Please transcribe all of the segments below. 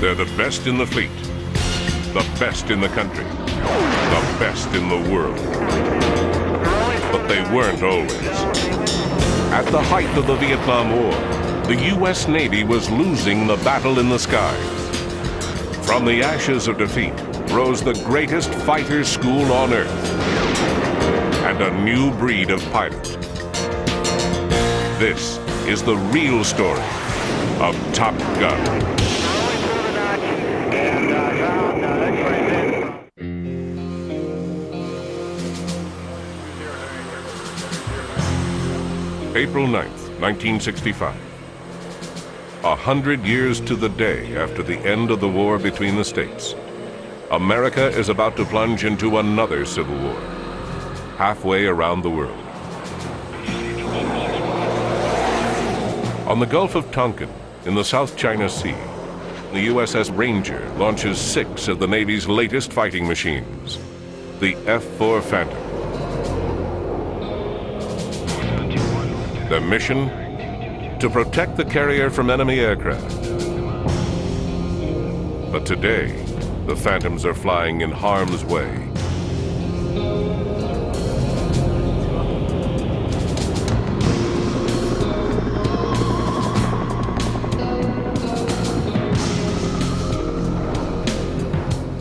They're the best in the fleet, the best in the country, the best in the world. But they weren't always. At the height of the Vietnam War, the U.S. Navy was losing the battle in the skies. From the ashes of defeat rose the greatest fighter school on earth and a new breed of pilot. This is the real story of Top Gun. April 9th, 1965. 100 years to the day after the end of the war between the states, America is about to plunge into another civil war, halfway around the world. On the Gulf of Tonkin, in the South China Sea, the USS Ranger launches 6 of the Navy's latest fighting machines, the F-4 Phantom. Their mission? To protect the carrier from enemy aircraft. But today, the Phantoms are flying in harm's way.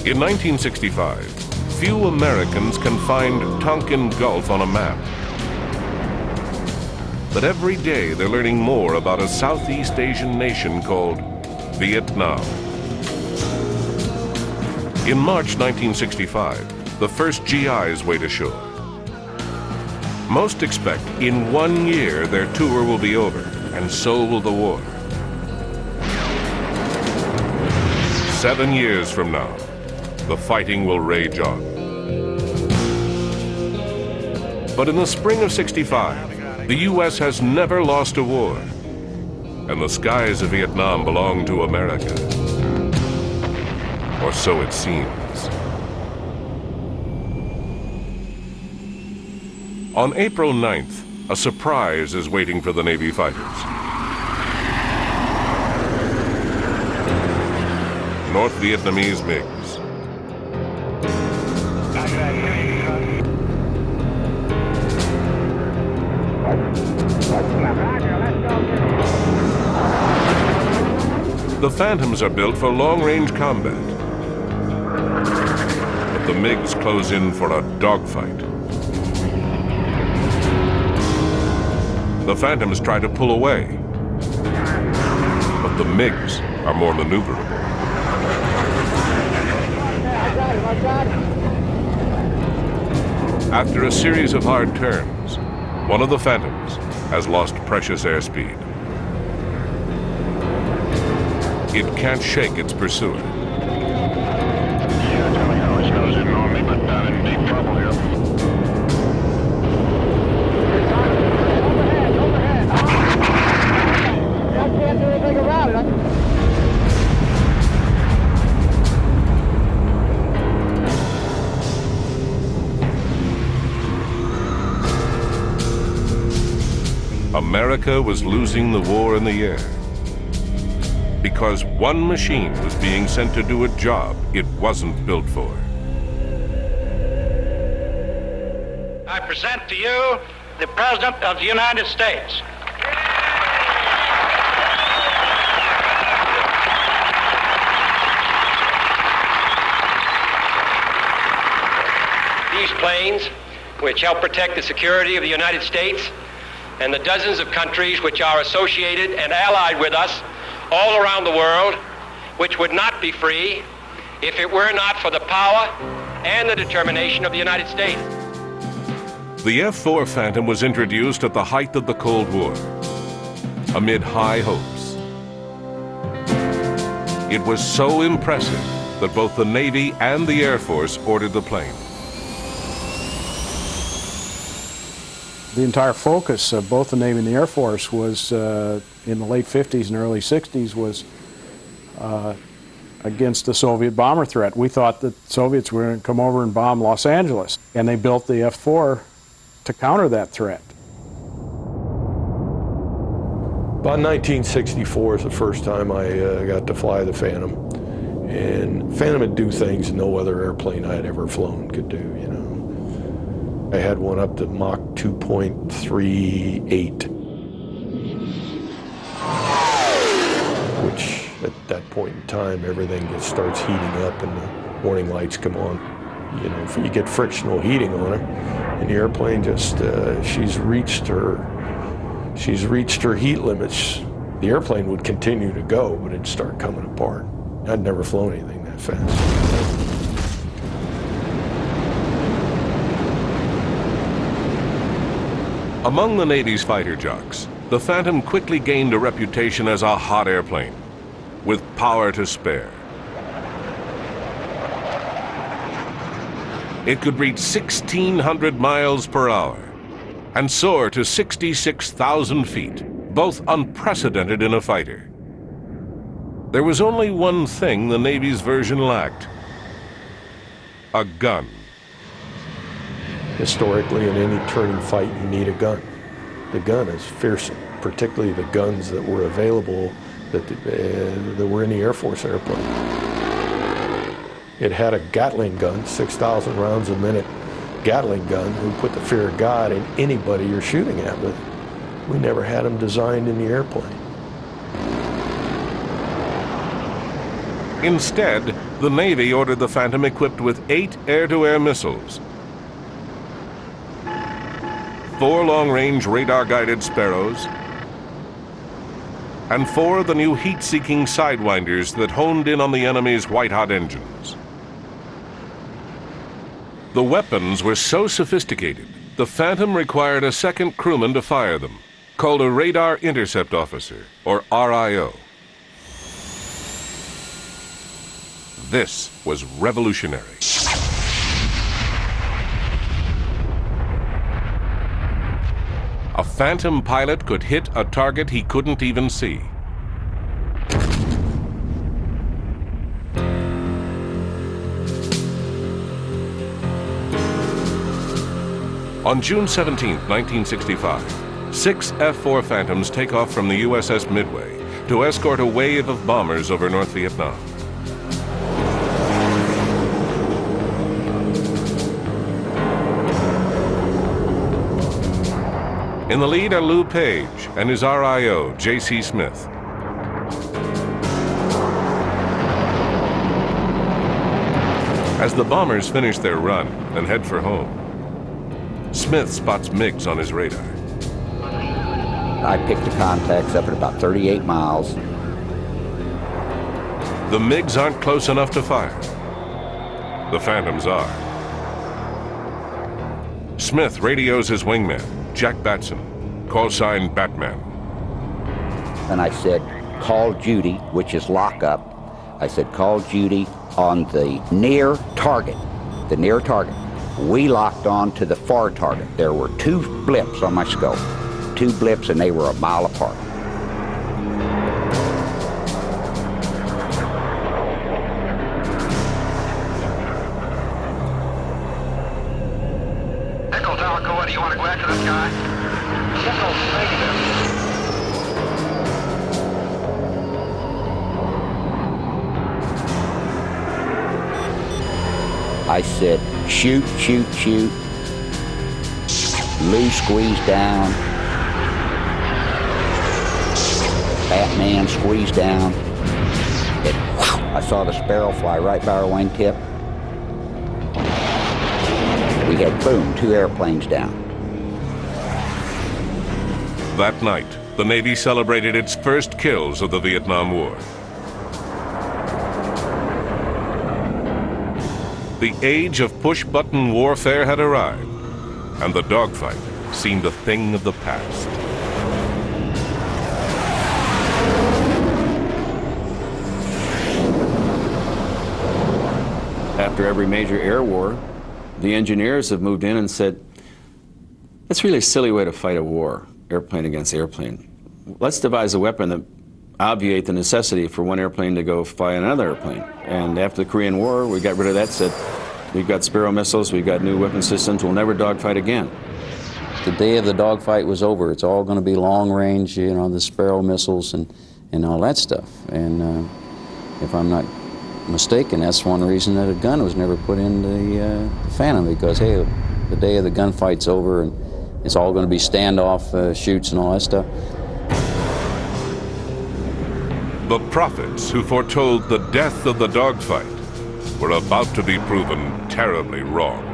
In 1965, few Americans can find Tonkin Gulf on a map. But every day they're learning more about a Southeast Asian nation called Vietnam. In March 1965, the first GIs wade ashore. Most expect in 1 year their tour will be over, and so will the war. 7 years from now, the fighting will rage on. But in the spring of '65, the U.S. has never lost a war, and the skies of Vietnam belong to America. Or so it seems. On April 9th, a surprise is waiting for the Navy fighters. North Vietnamese MiGs. The Phantoms are built for long-range combat, but the MiGs close in for a dogfight. The Phantoms try to pull away, but the MiGs are more maneuverable. After a series of hard turns, one of the Phantoms has lost precious airspeed. It can't shake its pursuer. Yeah, tell me how it's nosing on me, but I'm in deep trouble here. Overhead. I can't do anything about it. America was losing the war in the air because one machine was being sent to do a job it wasn't built for. I present to you the President of the United States. These planes, which help protect the security of the United States and the dozens of countries which are associated and allied with us all around the world, which would not be free if it were not for the power and the determination of the United States. The F-4 Phantom was introduced at the height of the Cold War, amid high hopes. It was so impressive that both the Navy and the Air Force ordered the plane. The entire focus of both the Navy and the Air Force was, in the late 50s and early 60s, was against the Soviet bomber threat. We thought that the Soviets were going to come over and bomb Los Angeles, and they built the F-4 to counter that threat. About 1964 is the first time I got to fly the Phantom. And Phantom would do things no other airplane I had ever flown could do, you know. I had one up to Mach 2.38, which at that point in time, everything just starts heating up and the warning lights come on. You know, if you get frictional heating on her, and the airplane just, she's reached her heat limits. The airplane would continue to go, but it'd start coming apart. I'd never flown anything that fast. Among the Navy's fighter jocks, the Phantom quickly gained a reputation as a hot airplane, with power to spare. It could reach 1,600 miles per hour and soar to 66,000 feet, both unprecedented in a fighter. There was only one thing the Navy's version lacked: a gun. Historically, in any turning fight, you need a gun. The gun is fearsome, particularly the guns that were available that were in the Air Force airplane. It had a Gatling gun, 6,000 rounds a minute Gatling gun, who put the fear of God in anybody you're shooting at with. We never had them designed in the airplane. Instead, the Navy ordered the Phantom equipped with 8 air-to-air missiles, 4 long-range radar-guided Sparrows, and 4 of the new heat-seeking Sidewinders that honed in on the enemy's white-hot engines. The weapons were so sophisticated, the Phantom required a second crewman to fire them, called a Radar Intercept Officer, or RIO. This was revolutionary. A Phantom pilot could hit a target he couldn't even see. On June 17, 1965, 6 F-4 Phantoms take off from the USS Midway to escort a wave of bombers over North Vietnam. In the lead are Lou Page and his RIO, J.C. Smith. As the bombers finish their run and head for home, Smith spots MiGs on his radar. I picked the contacts up at about 38 miles. The MiGs aren't close enough to fire. The Phantoms are. Smith radios his wingman, Jack Batson, call sign Batman. And I said, call Judy, which is lockup. I said, call Judy on the near target, the near target. We locked on to the far target. There were 2 blips on my scope, 2 blips, and they were a mile apart. Echo Tower, Coa, do you want to go after this guy? Echo, negative. I said, shoot, shoot, shoot. Lou squeezed down. Batman squeezed down. I saw the Sparrow fly right by our wingtip. We had, boom, 2 airplanes down. That night, the Navy celebrated its first kills of the Vietnam War. The age of push-button warfare had arrived, and the dogfight seemed a thing of the past. After every major air war, the engineers have moved in and said, that's really a silly way to fight a war, airplane against airplane. Let's devise a weapon that obviate the necessity for one airplane to go fly another airplane. And after the Korean War, we got rid of that, said, we've got Sparrow missiles, we've got new weapon systems, we'll never dogfight again. The day of the dogfight was over. It's all going to be long range, you know, the Sparrow missiles and all that stuff. And if I'm not mistaken, that's one reason that a gun was never put in the Phantom, because, hey, the day of the gunfight's over and it's all going to be standoff shoots and all that stuff. The prophets who foretold the death of the dogfight were about to be proven terribly wrong.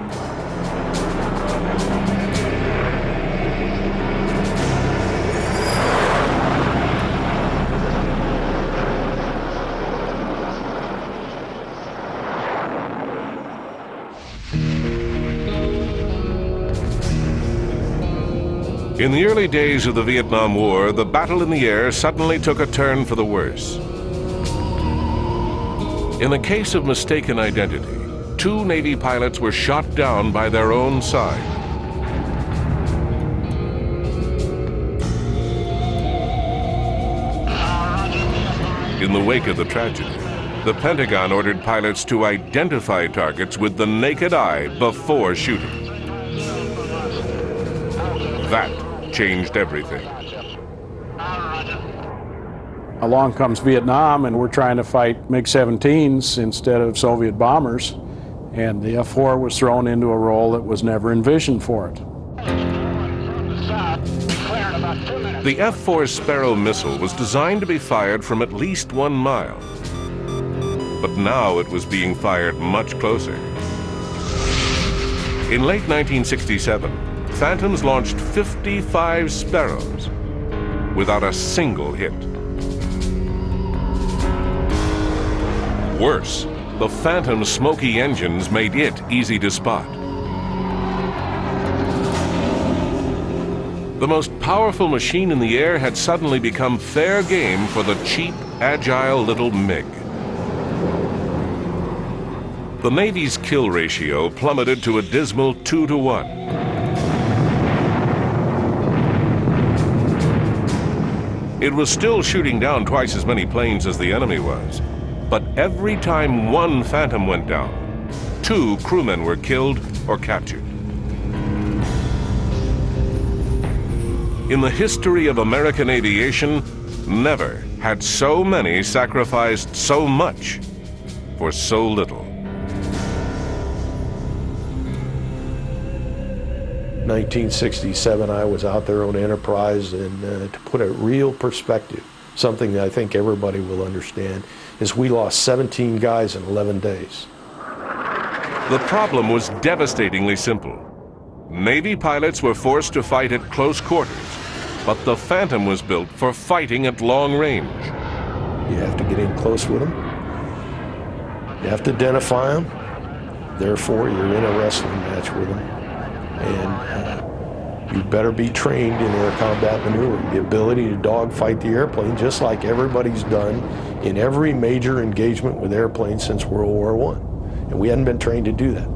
In the early days of the Vietnam War, the battle in the air suddenly took a turn for the worse. In a case of mistaken identity, 2 Navy pilots were shot down by their own side. In the wake of the tragedy, the Pentagon ordered pilots to identify targets with the naked eye before shooting. That changed everything. Along comes Vietnam, and we're trying to fight MiG-17s instead of Soviet bombers, and the F-4 was thrown into a role that was never envisioned for it. The F-4 Sparrow missile was designed to be fired from at least 1 mile, but now it was being fired much closer. In late 1967, Phantoms launched 55 Sparrows without a single hit. Worse, the Phantom's smoky engines made it easy to spot. The most powerful machine in the air had suddenly become fair game for the cheap, agile little MiG. The Navy's kill ratio plummeted to a dismal 2-to-1. It was still shooting down twice as many planes as the enemy was, but every time 1 Phantom went down, 2 crewmen were killed or captured. In the history of American aviation, never had so many sacrificed so much for so little. 1967, I was out there on Enterprise, and to put a real perspective, something that I think everybody will understand, is we lost 17 guys in 11 days. The problem was devastatingly simple. Navy pilots were forced to fight at close quarters, but the Phantom was built for fighting at long range. You have to get in close with them. You have to identify them. Therefore, you're in a wrestling match with them. And you better be trained in air combat maneuver, the ability to dogfight the airplane, just like everybody's done in every major engagement with airplanes since World War I. And we hadn't been trained to do that.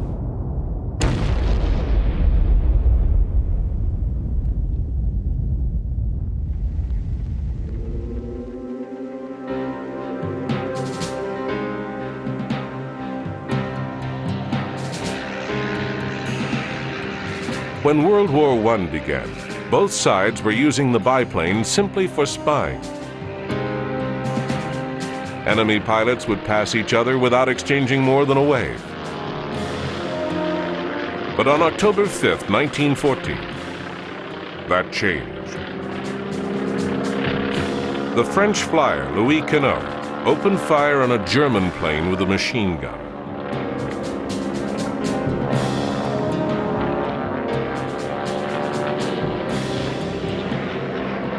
When World War I began, both sides were using the biplane simply for spying. Enemy pilots would pass each other without exchanging more than a wave. But on October 5th, 1914, that changed. The French flyer, Louis Quinault, opened fire on a German plane with a machine gun.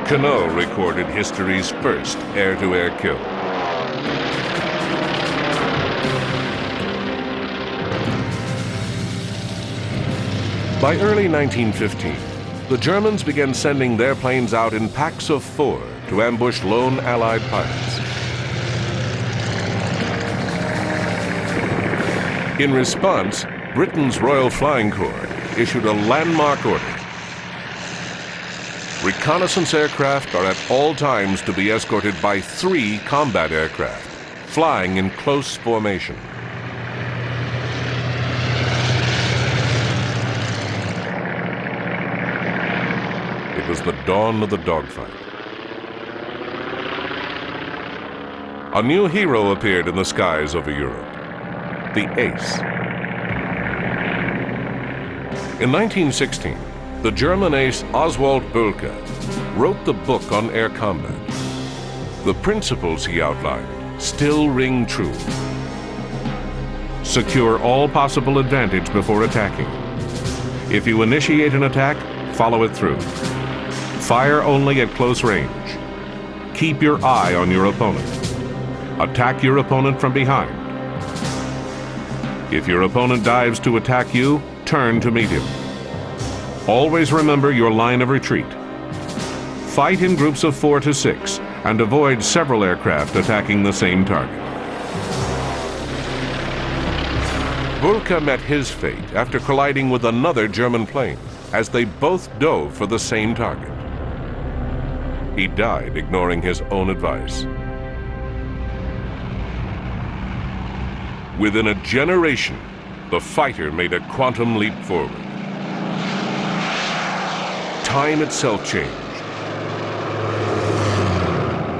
Quinault recorded history's first air-to-air kill. By early 1915, the Germans began sending their planes out in packs of 4 to ambush lone Allied pilots. In response, Britain's Royal Flying Corps issued a landmark order. Reconnaissance aircraft are at all times to be escorted by 3 combat aircraft, flying in close formation. It was the dawn of the dogfight. a new hero appeared in the skies over Europe, the Ace. In 1916, the German ace Oswald Bölke wrote the book on air combat. The principles he outlined still ring true. Secure all possible advantage before attacking. If you initiate an attack, follow it through. Fire only at close range. Keep your eye on your opponent. Attack your opponent from behind. If your opponent dives to attack you, turn to meet him. Always remember your line of retreat. Fight in groups of 4 to 6 and avoid several aircraft attacking the same target. Bölke met his fate after colliding with another German plane as they both dove for the same target. He died ignoring his own advice. Within a generation, the fighter made a quantum leap forward. Time itself changed.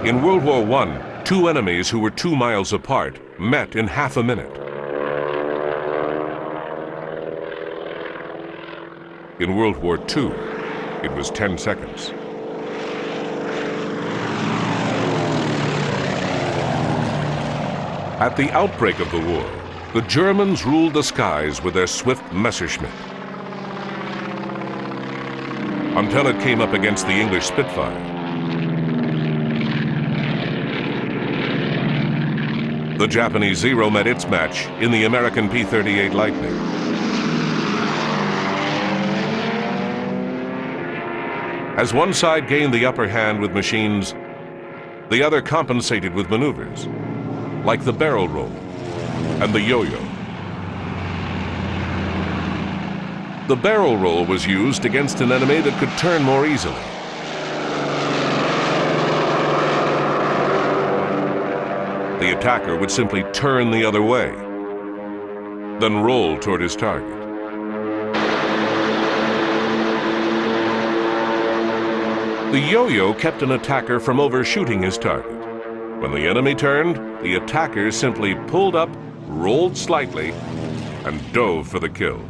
In World War I, two enemies who were 2 miles apart met in half a minute. In World War II, it was 10 seconds. At the outbreak of the war, the Germans ruled the skies with their swift Messerschmitt. Until it came up against the English Spitfire. The Japanese Zero met its match in the American P-38 Lightning. As one side gained the upper hand with machines, the other compensated with maneuvers, like the barrel roll and the yo-yo. The barrel roll was used against an enemy that could turn more easily. The attacker would simply turn the other way, then roll toward his target. The yo-yo kept an attacker from overshooting his target. When the enemy turned, the attacker simply pulled up, rolled slightly, and dove for the kill.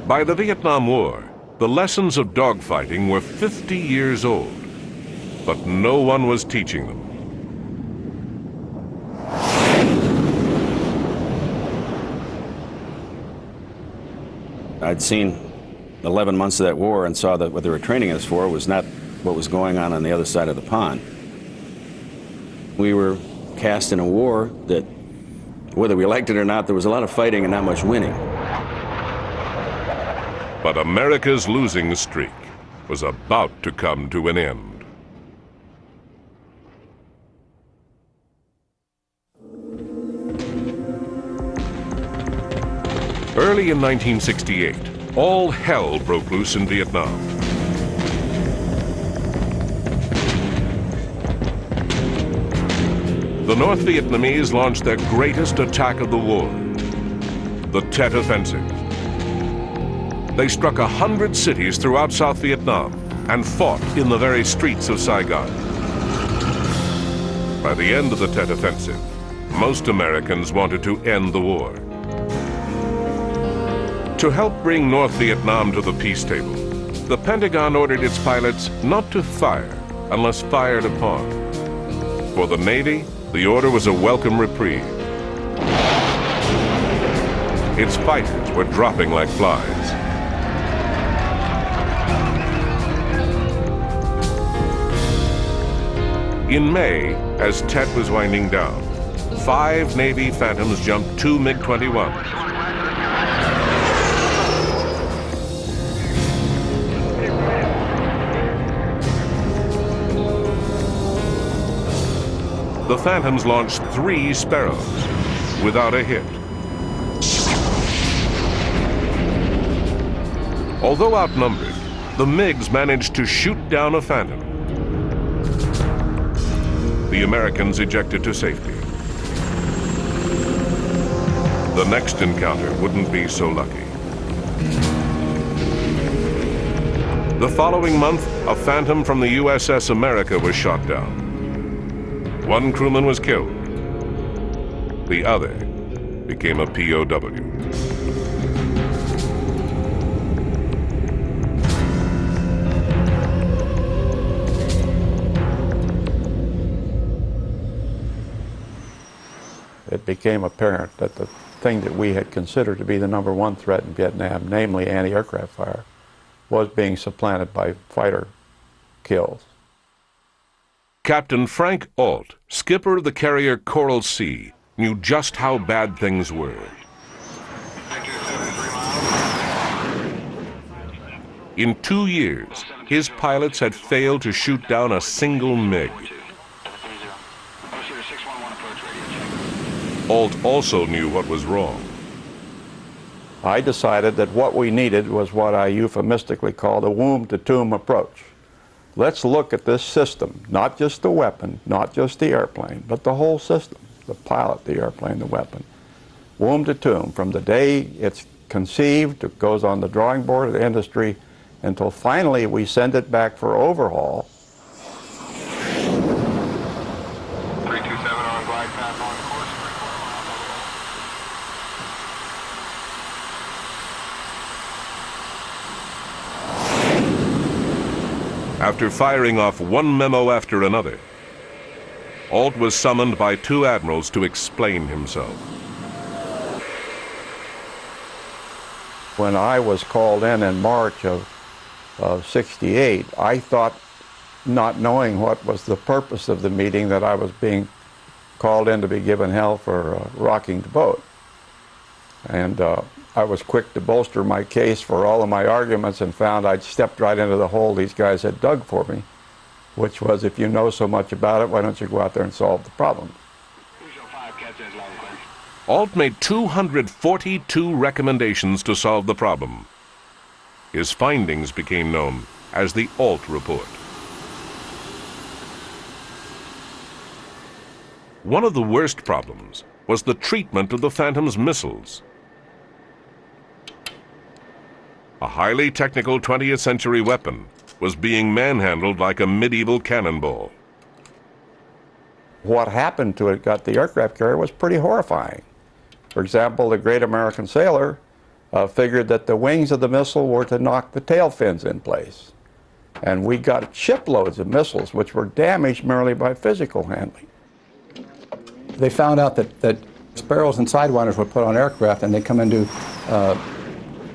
By the Vietnam War, the lessons of dogfighting were 50 years old, but no one was teaching them. I'd seen 11 months of that war and saw that what they were training us for was not what was going on the other side of the pond. We were cast in a war that, whether we liked it or not, there was a lot of fighting and not much winning. But America's losing streak was about to come to an end. Early in 1968, all hell broke loose in Vietnam. The North Vietnamese launched their greatest attack of the war, the Tet Offensive. They struck 100 cities throughout South Vietnam and fought in the very streets of Saigon. By the end of the Tet Offensive, most Americans wanted to end the war. To help bring North Vietnam to the peace table, the Pentagon ordered its pilots not to fire unless fired upon. For the Navy, the order was a welcome reprieve. Its fighters were dropping like flies. In May, as Tet was winding down, 5 Navy Phantoms jumped 2 MiG-21s. The Phantoms launched 3 Sparrows without a hit. Although outnumbered, the MiGs managed to shoot down a Phantom. The Americans ejected to safety. The next encounter wouldn't be so lucky. The following month, a Phantom from the USS America was shot down. One crewman was killed. The other became a POW. It became apparent that the thing that we had considered to be the #1 threat in Vietnam, namely anti-aircraft fire, was being supplanted by fighter kills. Captain Frank Ault, skipper of the carrier Coral Sea, knew just how bad things were. In 2 years, his pilots had failed to shoot down a single MiG. Ault also knew what was wrong. I decided that what we needed was what I euphemistically called a womb-to-tomb approach. Let's look at this system, not just the weapon, not just the airplane, but the whole system, the pilot, the airplane, the weapon. Womb to tomb, from the day it's conceived, it goes on the drawing board of the industry, until finally we send it back for overhaul. 327 on glide path on course. After firing off one memo after another, Ault was summoned by 2 admirals to explain himself. When I was called in March of '68, I thought, not knowing what was the purpose of the meeting, that I was being called in to be given hell for rocking the boat. And I was quick to bolster my case for all of my arguments and found I'd stepped right into the hole these guys had dug for me, which was, if you know so much about it, why don't you go out there and solve the problem? Ault made 242 recommendations to solve the problem. His findings became known as the Ault Report. One of the worst problems was the treatment of the Phantom's missiles. A highly technical 20th century weapon was being manhandled like a medieval cannonball. What happened to it got the aircraft carrier was pretty horrifying. For example, the great American sailor figured that the wings of the missile were to knock the tail fins in place. And we got shiploads of missiles which were damaged merely by physical handling. They found out that Sparrows and Sidewinders were put on aircraft, and they come into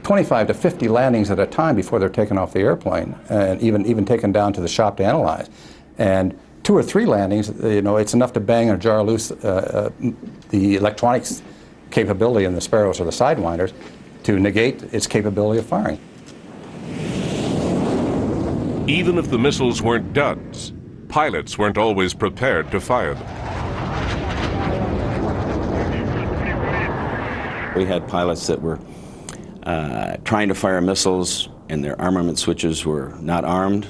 25 to 50 landings at a time before they're taken off the airplane, and even taken down to the shop to analyze. And 2 or 3 landings, you know, it's enough to bang or jar loose the electronics capability in the Sparrows or the Sidewinders to negate its capability of firing. Even if the missiles weren't duds, pilots weren't always prepared to fire them. We had pilots that were trying to fire missiles, and their armament switches were not armed.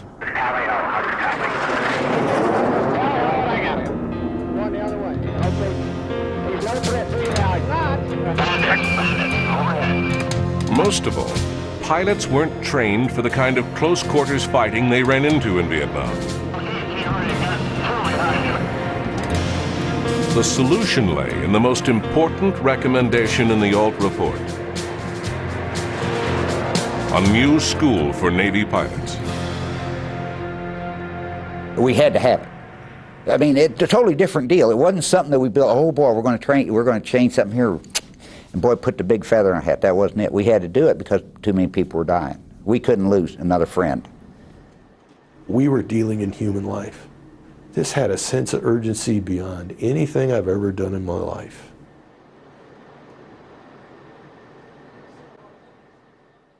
Most of all, pilots weren't trained for the kind of close-quarters fighting they ran into in Vietnam. The solution lay in the most important recommendation in the Ault Report: a new school for Navy pilots. We had to have it. I mean, it's a totally different deal. It wasn't something that we built, oh boy, we're going to change something here, and boy, put the big feather in our hat. That wasn't it. We had to do it because too many people were dying. We couldn't lose another friend. We were dealing in human life. This had a sense of urgency beyond anything I've ever done in my life.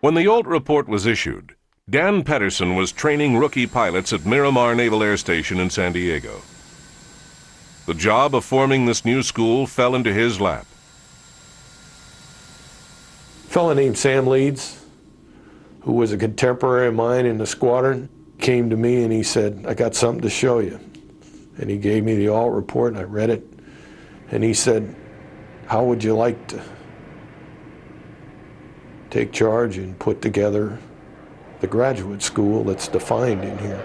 When the Ault Report was issued, Dan Pedersen was training rookie pilots at Miramar Naval Air Station in San Diego. The job of forming this new school fell into his lap. A fellow named Sam Leeds, who was a contemporary of mine in the squadron, came to me and he said, "I got something to show you." And he gave me the Ault Report, and I read it. And he said, "How would you like to take charge and put together the graduate school that's defined in here.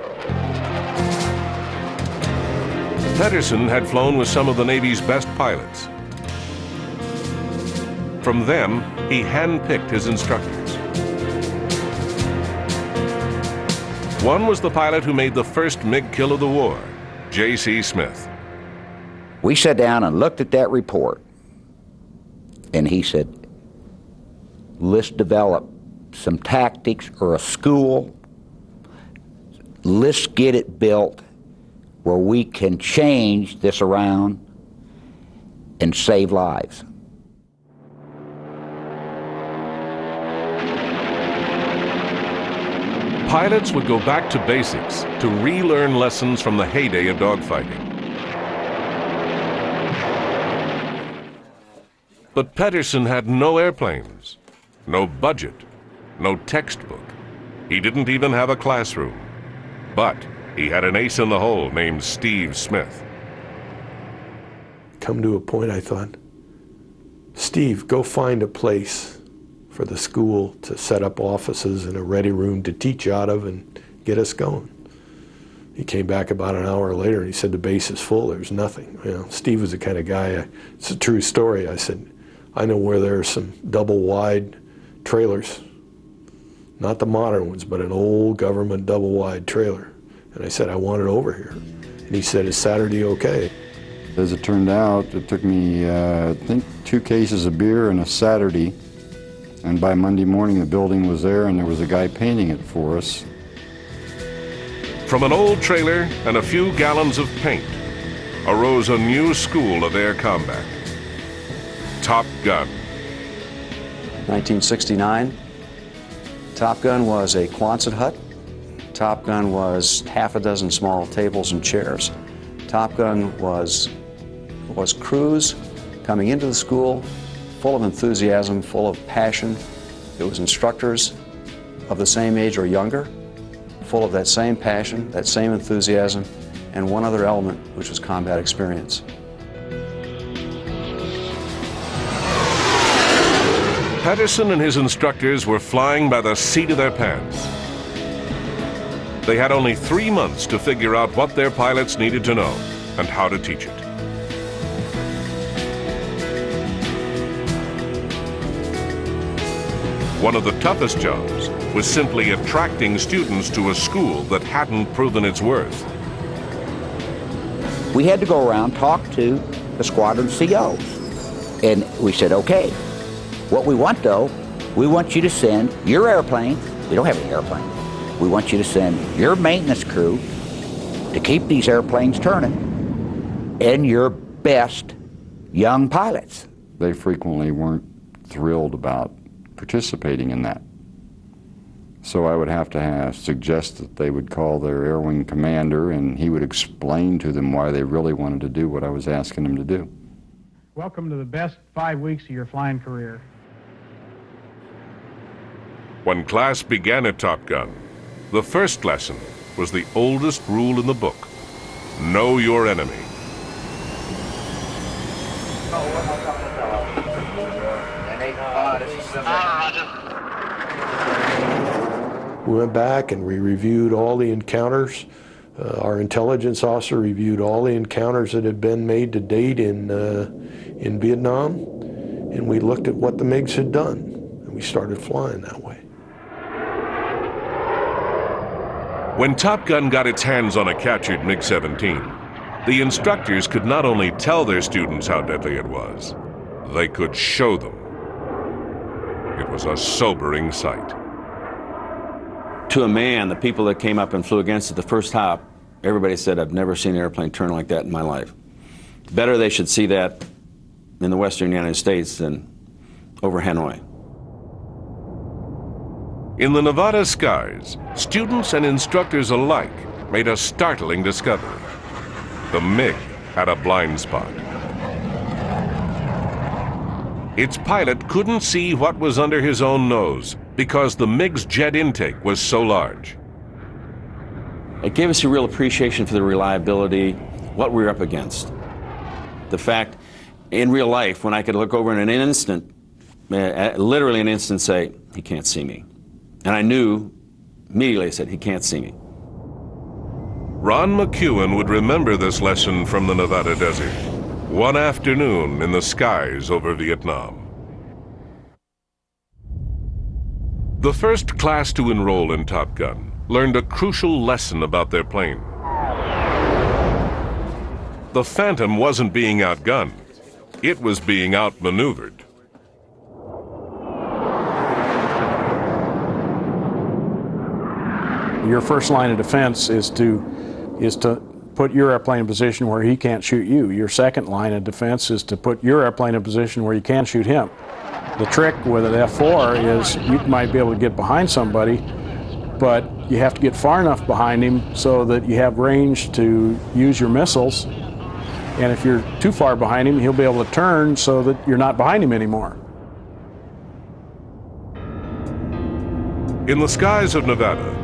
Pedersen had flown with some of the Navy's best pilots. From them, he handpicked his instructors. One was the pilot who made the first MiG kill of the war, J.C. Smith. We sat down and looked at that report, and he said, let's develop some tactics or a school. Let's get it built where we can change this around and save lives. Pilots would go back to basics to relearn lessons from the heyday of dogfighting. But Pedersen had no airplanes, no budget, no textbook. He didn't even have a classroom. But he had an ace in the hole named Steve Smith. Come to a point I thought, Steve, go find a place for the school to set up offices and a ready room to teach out of and get us going. He came back about an hour later and he said the base is full, there's nothing. You know, Steve was the kind of guy, it's a true story. I said, I know where there are some double wide trailers, not the modern ones, but an old government double wide trailer. And I said, I want it over here. And he said, is Saturday okay? As it turned out, it took me, I think, 2 cases of beer and a Saturday. And by Monday morning, the building was there, and there was a guy painting it for us. From an old trailer and a few gallons of paint arose a new school of air combat. Top Gun. 1969, Top Gun was a Quonset hut. Top Gun was half a dozen small tables and chairs. Top Gun was crews coming into the school full of enthusiasm, full of passion. It was instructors of the same age or younger, full of that same passion, that same enthusiasm, and one other element, which was combat experience. Pedersen and his instructors were flying by the seat of their pants. They had only 3 months to figure out what their pilots needed to know and how to teach it. One of the toughest jobs was simply attracting students to a school that hadn't proven its worth. We had to go around, talk to the squadron COs. And we said, okay, what we want though, we want you to send your airplane, we don't have any airplane, we want you to send your maintenance crew to keep these airplanes turning and your best young pilots. They frequently weren't thrilled about participating in that. So I would have to suggest that they would call their air wing commander, and he would explain to them why they really wanted to do what I was asking them to do. Welcome to the best 5 weeks of your flying career. When class began at Top Gun, the first lesson was the oldest rule in the book: know your enemy. We went back and we reviewed all the encounters. Our intelligence officer reviewed all the encounters that had been made to date in Vietnam, and we looked at what the MiGs had done, and we started flying that way. When Top Gun got its hands on a captured MiG-17, the instructors could not only tell their students how deadly it was, they could show them. It was a sobering sight. To a man, the people that came up and flew against it the first hop, everybody said, I've never seen an airplane turn like that in my life. Better they should see that in the western United States than over Hanoi. In the Nevada skies, students and instructors alike made a startling discovery. The MiG had a blind spot. Its pilot couldn't see what was under his own nose because the MiG's jet intake was so large. It gave us a real appreciation for the reliability, what we were up against. The fact, in real life, when I could look over in an instant, literally an instant, say, he can't see me. And I knew Immediately I said, he can't see me. Ron McEwen would remember this lesson from the Nevada desert, one afternoon in the skies over Vietnam. The first class to enroll in Top Gun learned a crucial lesson about their plane. The Phantom wasn't being outgunned. It was being outmaneuvered. Your first line of defense is to put your airplane in a position where he can't shoot you. Your second line of defense is to put your airplane in a position where you can shoot him. The trick with an F-4 is you might be able to get behind somebody, but you have to get far enough behind him so that you have range to use your missiles. And if you're too far behind him, he'll be able to turn so that you're not behind him anymore. In the skies of Nevada,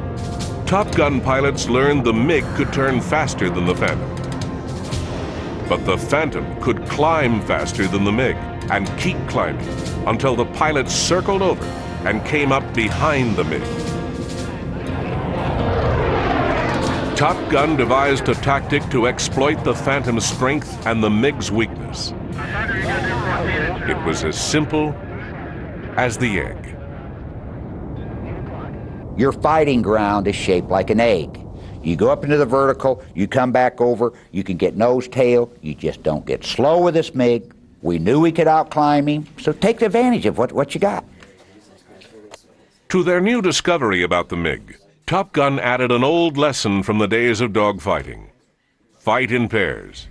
Top Gun pilots learned the MiG could turn faster than the Phantom. But the Phantom could climb faster than the MiG and keep climbing until the pilots circled over and came up behind the MiG. Top Gun devised a tactic to exploit the Phantom's strength and the MiG's weakness. It was as simple as the egg. Your fighting ground is shaped like an egg. You go up into the vertical, you come back over, you can get nose tail, you just don't get slow with this MiG. We knew we could outclimb him, so take advantage of what you got. To their new discovery about the MiG, Top Gun added an old lesson from the days of dogfighting. Fight in pairs.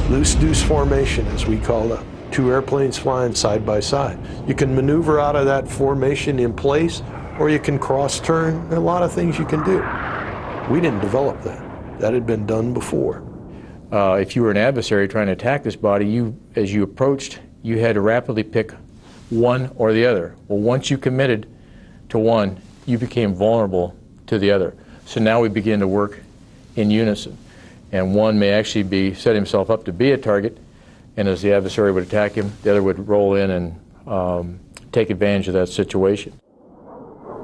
Loose deuce formation, as we call it. Two airplanes flying side by side. You can maneuver out of that formation in place, or you can cross turn. There are a lot of things you can do. We didn't develop that. That had been done before. If you were an adversary trying to attack this body, as you approached, you had to rapidly pick one or the other. Well, once you committed to one, you became vulnerable to the other. So now we begin to work in unison. And one may actually set himself up to be a target, and as the adversary would attack him, the other would roll in and take advantage of that situation.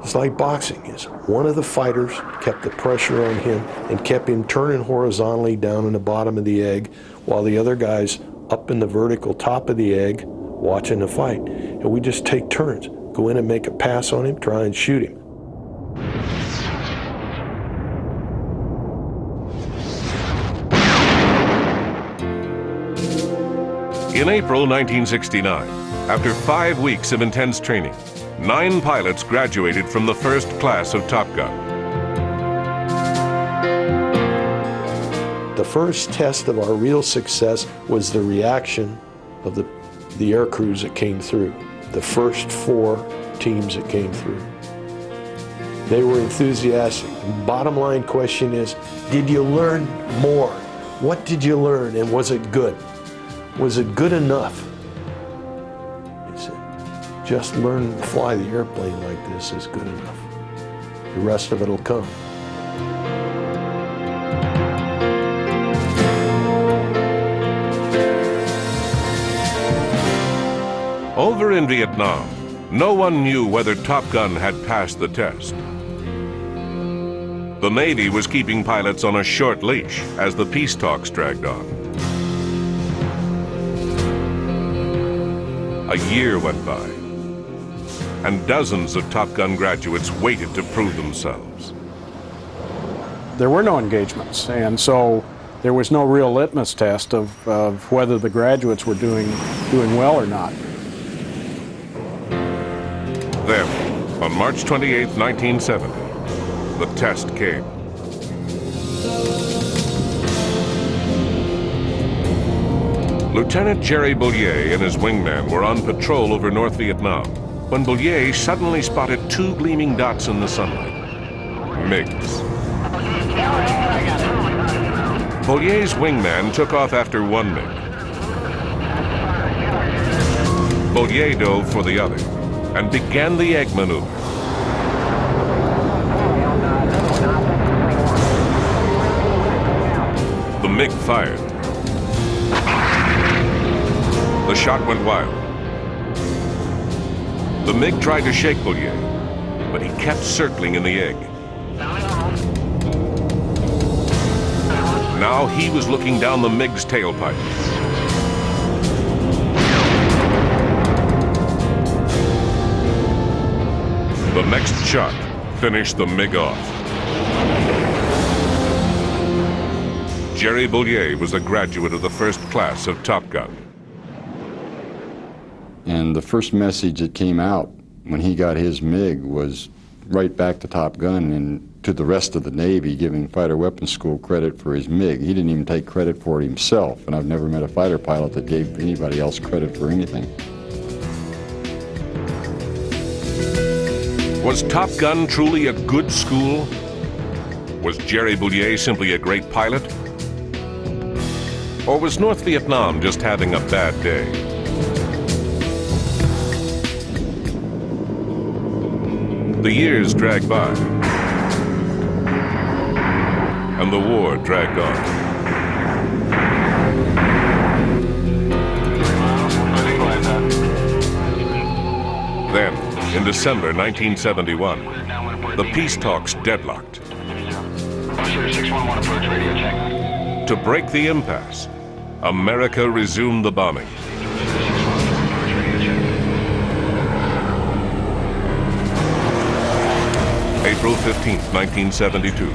It's like boxing is. One of the fighters kept the pressure on him and kept him turning horizontally down in the bottom of the egg, while the other guy's up in the vertical top of the egg watching the fight. And we just take turns, go in and make a pass on him, try and shoot him. In April 1969, after 5 weeks of intense training, 9 pilots graduated from the first class of Top Gun. The first test of our real success was the reaction of the air crews that came through, the first 4 teams that came through. They were enthusiastic. The bottom line question is, did you learn more? What did you learn, and was it good? Was it good enough? He said, just learn to fly the airplane like this is good enough. The rest of it will come. Over in Vietnam, no one knew whether Top Gun had passed the test. The Navy was keeping pilots on a short leash as the peace talks dragged on. A year went by, and dozens of Top Gun graduates waited to prove themselves. There were no engagements, and so there was no real litmus test of whether the graduates were doing well or not. Then, on March 28, 1970, the test came. Lieutenant Jerry Boulier and his wingman were on patrol over North Vietnam when Boulier suddenly spotted 2 gleaming dots in the sunlight. MiGs. Boulier's wingman took off after one MiG. Boulier dove for the other and began the egg maneuver. The MiG fired. The shot went wild. The MiG tried to shake Boulier, but he kept circling in the egg. Now he was looking down the MiG's tailpipe. The next shot finished the MiG off. Jerry Boulier was a graduate of the first class of Top Gun. And the first message that came out when he got his MiG was right back to Top Gun and to the rest of the Navy, giving Fighter Weapons School credit for his MiG. He didn't even take credit for it himself, and I've never met a fighter pilot that gave anybody else credit for anything. Was Top Gun truly a good school? Was Jerry Boulier simply a great pilot? Or was North Vietnam just having a bad day? The years dragged by, and the war dragged on. Then, in December 1971, the peace talks deadlocked. To break the impasse, America resumed the bombing. April 15, 1972.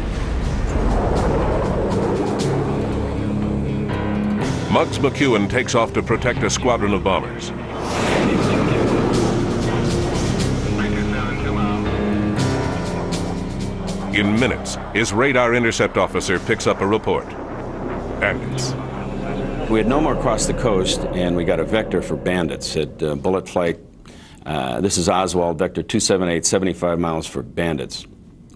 Muggs McEwen takes off to protect a squadron of bombers. In minutes, his radar intercept officer picks up a report. Bandits. We had no more across the coast, and we got a vector for bandits at bullet flight. This is Oswald, vector 278, 75 miles for bandits.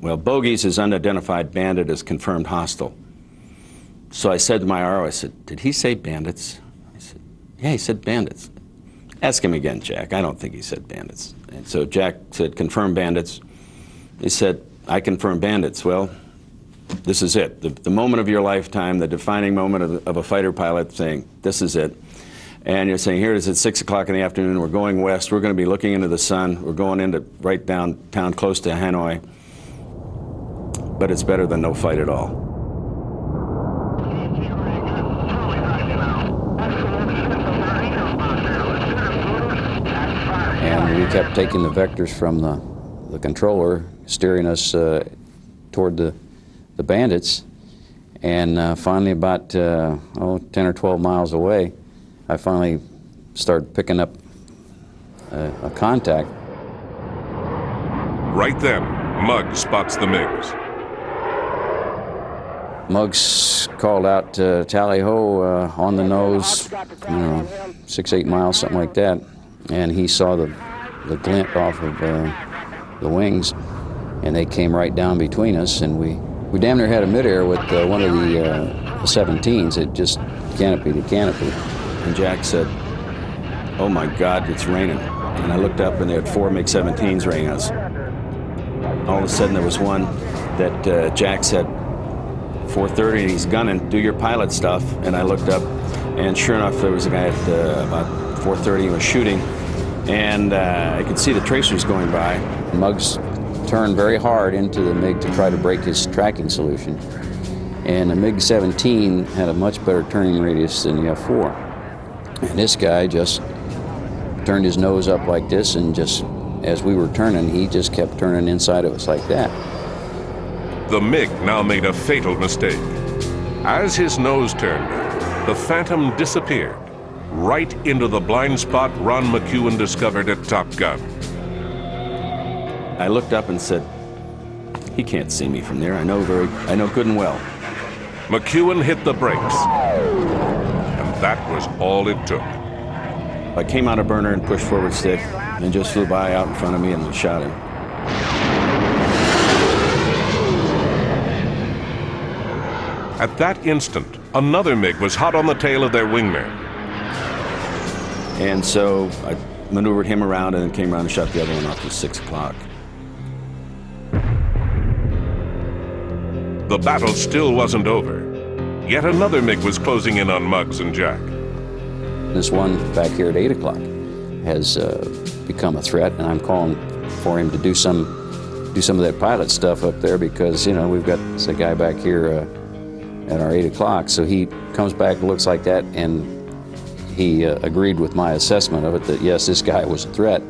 Well, Bogies is unidentified bandit is confirmed hostile. So I said to my RO, I said, did he say bandits? He said, yeah, he said bandits. Ask him again, Jack. I don't think he said bandits. And so Jack said, confirm bandits. He said, I confirm bandits. Well, this is it. The moment of your lifetime, the defining moment of a fighter pilot saying, this is it. And you're saying, here it is at 6 o'clock in the afternoon, we're going west, we're going to be looking into the sun, we're going into right downtown close to Hanoi. But it's better than no fight at all. And we kept taking the vectors from the controller, steering us toward the bandits. And finally, about 10 or 12 miles away, I finally started picking up a contact. Right then, Muggs spots the MiGs. Muggs called out tally-ho on the nose, 6, 8 miles, something like that. And he saw the glint off of the wings, and they came right down between us, and we damn near had a midair with one of the 17s. It just canopied the canopy. And Jack said, oh my God, it's raining. And I looked up and they had 4 MiG-17s raining us. All of a sudden there was one that Jack said, 4:30, and he's gunning, do your pilot stuff. And I looked up, and sure enough, there was a guy at about 4:30 who was shooting, and I could see the tracers going by. Muggs turned very hard into the MiG to try to break his tracking solution. And the MiG-17 had a much better turning radius than the F-4. And this guy just turned his nose up like this, and just as we were turning, he just kept turning inside of us like that. The MiG now made a fatal mistake. As his nose turned, the Phantom disappeared, right into the blind spot Ron McEwen discovered at Top Gun. I looked up and said, he can't see me from there. I know good and well. McEwen hit the brakes, and that was all it took. I came out of burner and pushed forward stick, and just flew by out in front of me and shot him. At that instant, another MiG was hot on the tail of their wingman. And so I maneuvered him around and then came around and shot the other one off at 6 o'clock. The battle still wasn't over. Yet another MiG was closing in on Muggs and Jack. This one back here at 8 o'clock has become a threat, and I'm calling for him to do some do some of that pilot stuff up there because, you know, we've got a guy back here at our 8 o'clock, so he comes back and looks like that, and he agreed with my assessment of it that, yes, this guy was a threat.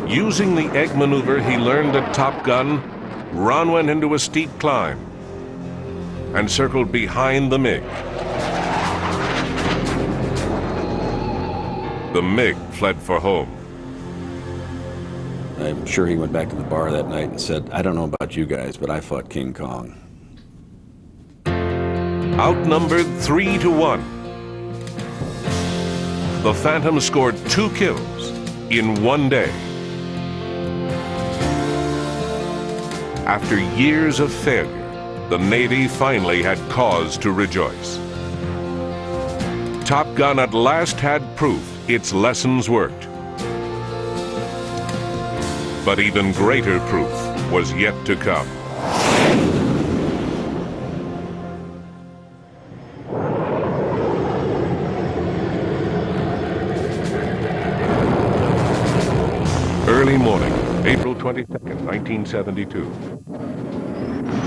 Using the egg maneuver he learned at Top Gun, Ron went into a steep climb and circled behind the MiG. The MiG fled for home. I'm sure he went back to the bar that night and said, I don't know about you guys, but I fought King Kong. Outnumbered 3-1. The Phantom scored 2 kills in 1 day. After years of failure, the Navy finally had cause to rejoice. Top Gun at last had proof its lessons worked. But even greater proof was yet to come. Early morning, April 22nd, 1972.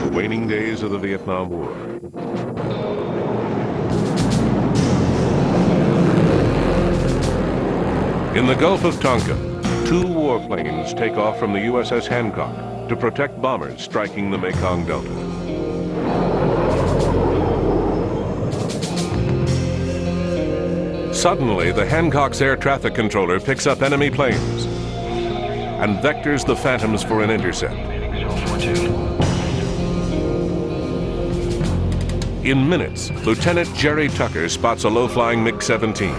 The waning days of the Vietnam War. In the Gulf of Tonkin, 2 warplanes take off from the USS Hancock to protect bombers striking the Mekong Delta. Suddenly, the Hancock's air traffic controller picks up enemy planes and vectors the Phantoms for an intercept. In minutes, Lieutenant Jerry Tucker spots a low-flying MiG-17.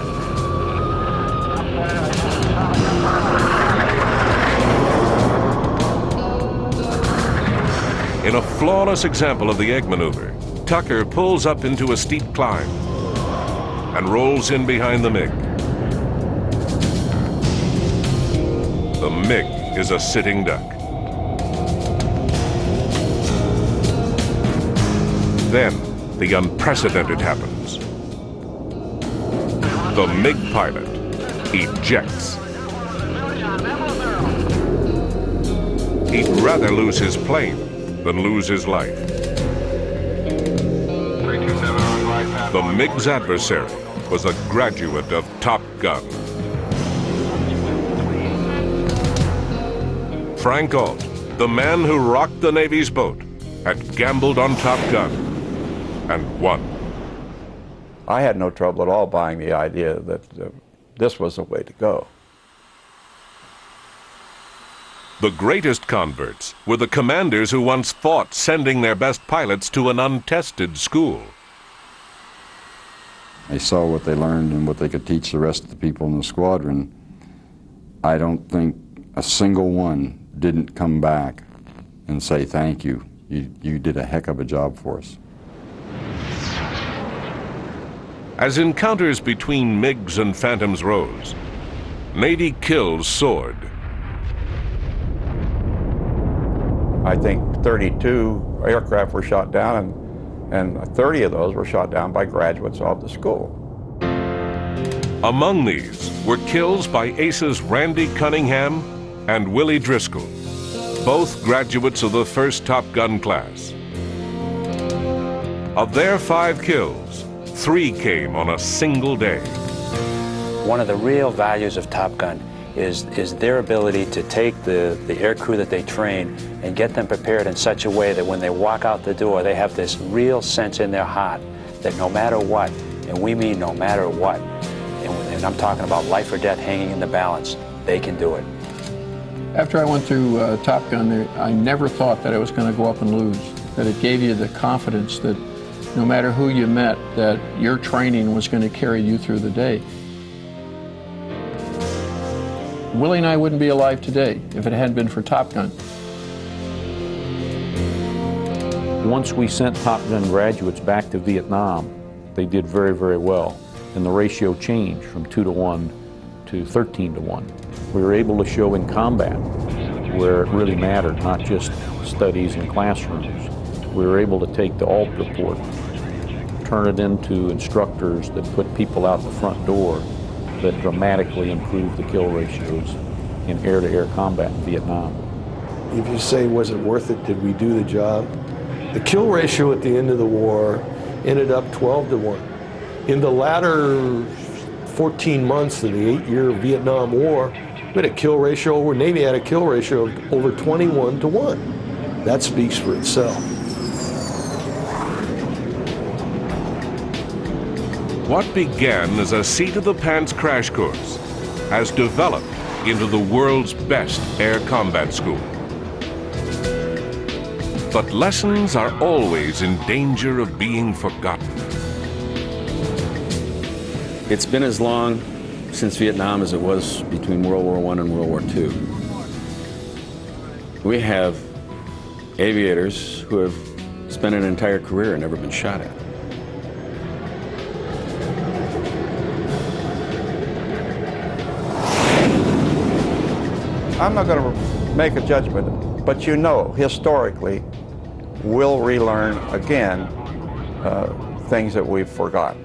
In a flawless example of the egg maneuver, Tucker pulls up into a steep climb and rolls in behind the MiG. The MiG is a sitting duck. Then, the unprecedented happens. The MiG pilot ejects. He'd rather lose his plane than lose his life. The MiG's adversary was a graduate of Top Gun. Frank Ault, the man who rocked the Navy's boat, had gambled on Top Gun and won. I had no trouble at all buying the idea that this was the way to go. The greatest converts were the commanders who once fought sending their best pilots to an untested school. They saw what they learned and what they could teach the rest of the people in the squadron. I don't think a single one didn't come back and say, thank you. You did a heck of a job for us. As encounters between MiGs and Phantoms rose, Navy kills soared. I think 32 aircraft were shot down, and 30 of those were shot down by graduates of the school. Among these were kills by ACE's Randy Cunningham and Willie Driscoll, both graduates of the first Top Gun class. Of their 5 kills, 3 came on a single day. One of the real values of Top Gun is their ability to take the air crew that they train and get them prepared in such a way that when they walk out the door, they have this real sense in their heart that no matter what, and we mean no matter what, and I'm talking about life or death hanging in the balance, they can do it. After I went through Top Gun, I never thought that I was going to go up and lose, that it gave you the confidence that no matter who you met, that your training was going to carry you through the day. Willie and I wouldn't be alive today if it hadn't been for Top Gun. Once we sent Top Gun graduates back to Vietnam, they did very, very well. And the ratio changed from 2-to-1 to 13-to-1. We were able to show in combat where it really mattered, not just studies in classrooms. We were able to take the ALT report, turn it into instructors that put people out the front door that dramatically improved the kill ratios in air-to-air combat in Vietnam. if you say, was it worth it? Did we do the job? The kill ratio at the end of the war ended up 12-1. In the latter 14 months of the 8-year Vietnam War, we had a kill ratio, our Navy had a kill ratio of over 21-1. That speaks for itself. What began as a seat-of-the-pants crash course has developed into the world's best air combat school. But lessons are always in danger of being forgotten. It's been as long since Vietnam as it was between World War I and World War II. We have aviators who have spent an entire career and never been shot at. I'm not going to make a judgment, but you know, historically, we'll relearn again things that we've forgotten.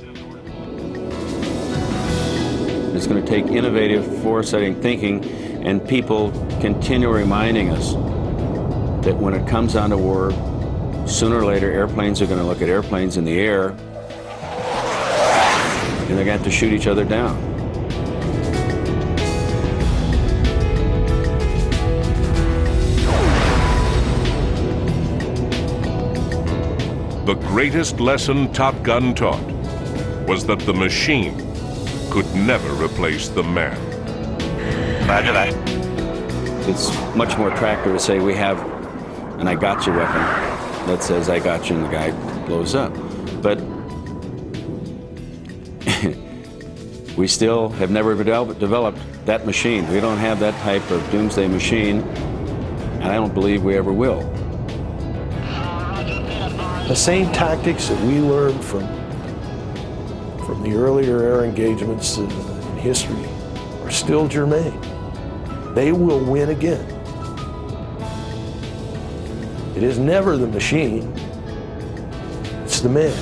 It's going to take innovative, foresighting thinking and people continue reminding us that when it comes down to war, sooner or later airplanes are going to look at airplanes in the air and they're going to have to shoot each other down. The greatest lesson Top Gun taught was that the machine could never replace the man. Roger that. It's much more attractive to say we have an I got you weapon that says I got you and the guy blows up. But we still have never developed that machine. We don't have that type of doomsday machine, and I don't believe we ever will. The same tactics that we learned from the earlier air engagements in history are still germane. They will win again. It is never the machine, it's the man.